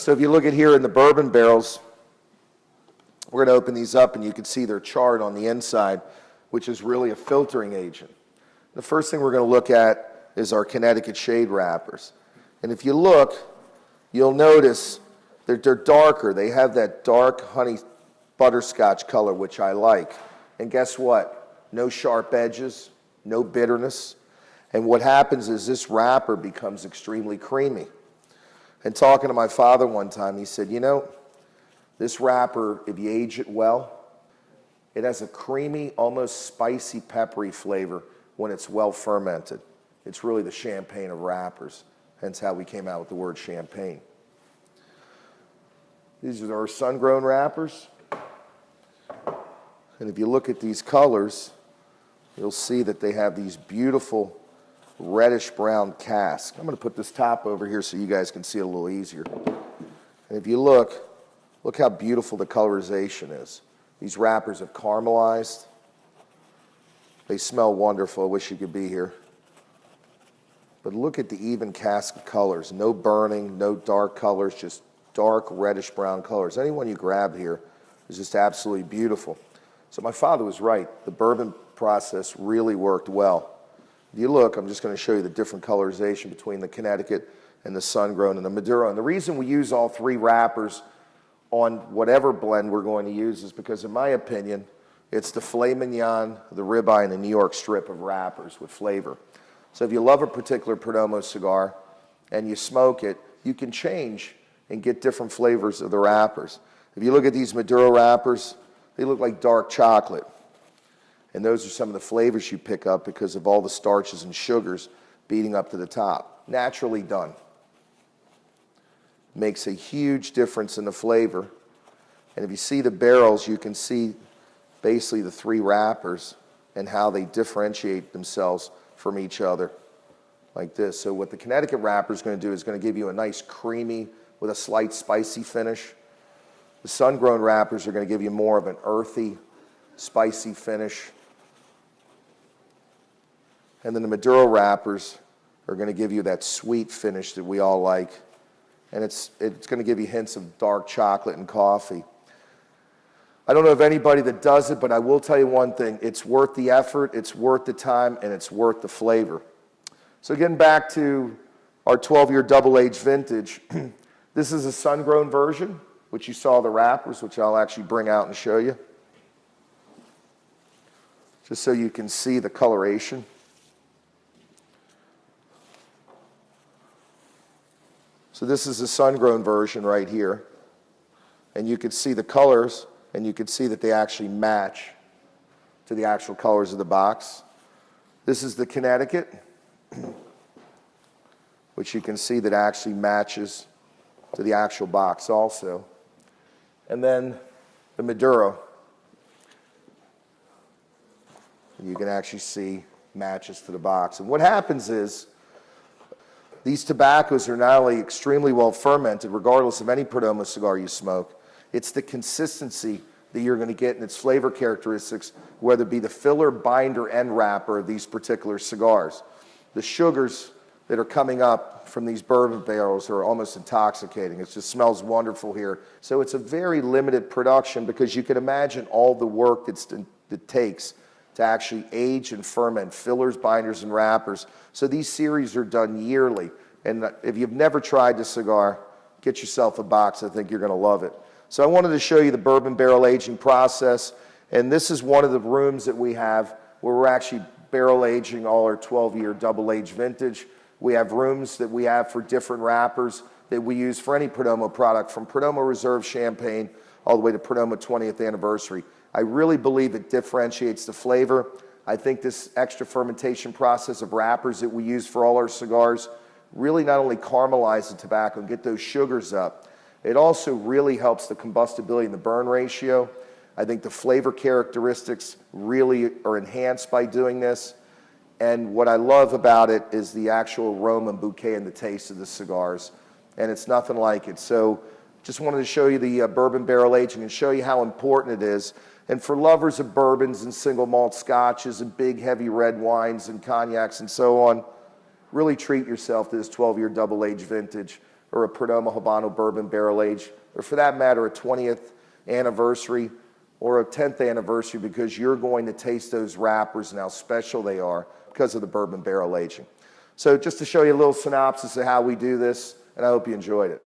So if you look at here in the bourbon barrels, we're going to open these up and you can see they're charred on the inside, which is really a filtering agent. The first thing we're going to look at is our Connecticut shade wrappers. And if you look, you'll notice that they're darker. They have that dark honey butterscotch color, which I like. And guess what? No sharp edges, no bitterness. And what happens is this wrapper becomes extremely creamy. And talking to my father one time, he said, you know, this wrapper, if you age it well, it has a creamy, almost spicy, peppery flavor when it's well fermented. It's really the champagne of wrappers, hence how we came out with the word champagne. These are our sun-grown wrappers. And if you look at these colors, you'll see that they have these beautiful reddish-brown casks. I'm going to put this top over here so you guys can see it a little easier. And if you look how beautiful the colorization is. These wrappers have caramelized. They smell wonderful. I wish you could be here. But look at the even cast of colors. No burning, no dark colors, just dark reddish-brown colors. Any one you grab here is just absolutely beautiful. So my father was right. The bourbon process really worked well. If you look, I'm just going to show you the different colorization between the Connecticut and the sun-grown and the Maduro. And the reason we use all three wrappers on whatever blend we're going to use is because, in my opinion, it's the filet mignon, the ribeye, and the New York strip of wrappers with flavor. So if you love a particular Perdomo cigar and you smoke it, you can change and get different flavors of the wrappers. If you look at these Maduro wrappers, they look like dark chocolate. And those are some of the flavors you pick up because of all the starches and sugars beating up to the top. Naturally done. Makes a huge difference in the flavor. And if you see the barrels, you can see basically the three wrappers and how they differentiate themselves from each other like this. So what the Connecticut wrapper is going to do is going to give you a nice creamy with a slight spicy finish. The sun-grown wrappers are going to give you more of an earthy, spicy finish. And then the Maduro wrappers are going to give you that sweet finish that we all like. And it's going to give you hints of dark chocolate and coffee. I don't know of anybody that does it, but I will tell you one thing. It's worth the effort, it's worth the time, and it's worth the flavor. So getting back to our 12-year double-aged vintage, this is a sun-grown version, which you saw the wrappers, which I'll actually bring out and show you. Just so you can see the coloration. So this is the sun-grown version right here. And you can see the colors, and you can see that they actually match to the actual colors of the box. This is the Connecticut, which you can see that actually matches to the actual box also. And then the Maduro. You can actually see matches to the box. And what happens is, these tobaccos are not only extremely well fermented, regardless of any Perdomo cigar you smoke, it's the consistency that you're going to get in its flavor characteristics, whether it be the filler, binder, and wrapper of these particular cigars. The sugars that are coming up from these bourbon barrels are almost intoxicating. It just smells wonderful here. So it's a very limited production because you can imagine all the work that takes to actually age and ferment fillers, binders, and wrappers. So these series are done yearly. And if you've never tried this cigar, get yourself a box. I think you're going to love it. So I wanted to show you the bourbon barrel aging process. And this is one of the rooms that we have where we're actually barrel aging all our 12-year double-aged vintage. We have rooms that we have for different wrappers that we use for any Perdomo product, from Perdomo Reserve Champagne all the way to Perdomo 20th Anniversary. I really believe it differentiates the flavor. I think this extra fermentation process of wrappers that we use for all our cigars really not only caramelize the tobacco and get those sugars up, it also really helps the combustibility and the burn ratio. I think the flavor characteristics really are enhanced by doing this. And what I love about it is the actual aroma and bouquet and the taste of the cigars. And it's nothing like it. So just wanted to show you the bourbon barrel aging and show you how important it is. And for lovers of bourbons and single malt scotches and big heavy red wines and cognacs and so on, really treat yourself to this 12-year double-aged vintage. or a Perdomo Habano bourbon barrel age, or for that matter, a 20th anniversary or a 10th anniversary, because you're going to taste those wrappers and how special they are because of the bourbon barrel aging. So just to show you a little synopsis of how we do this, and I hope you enjoyed it.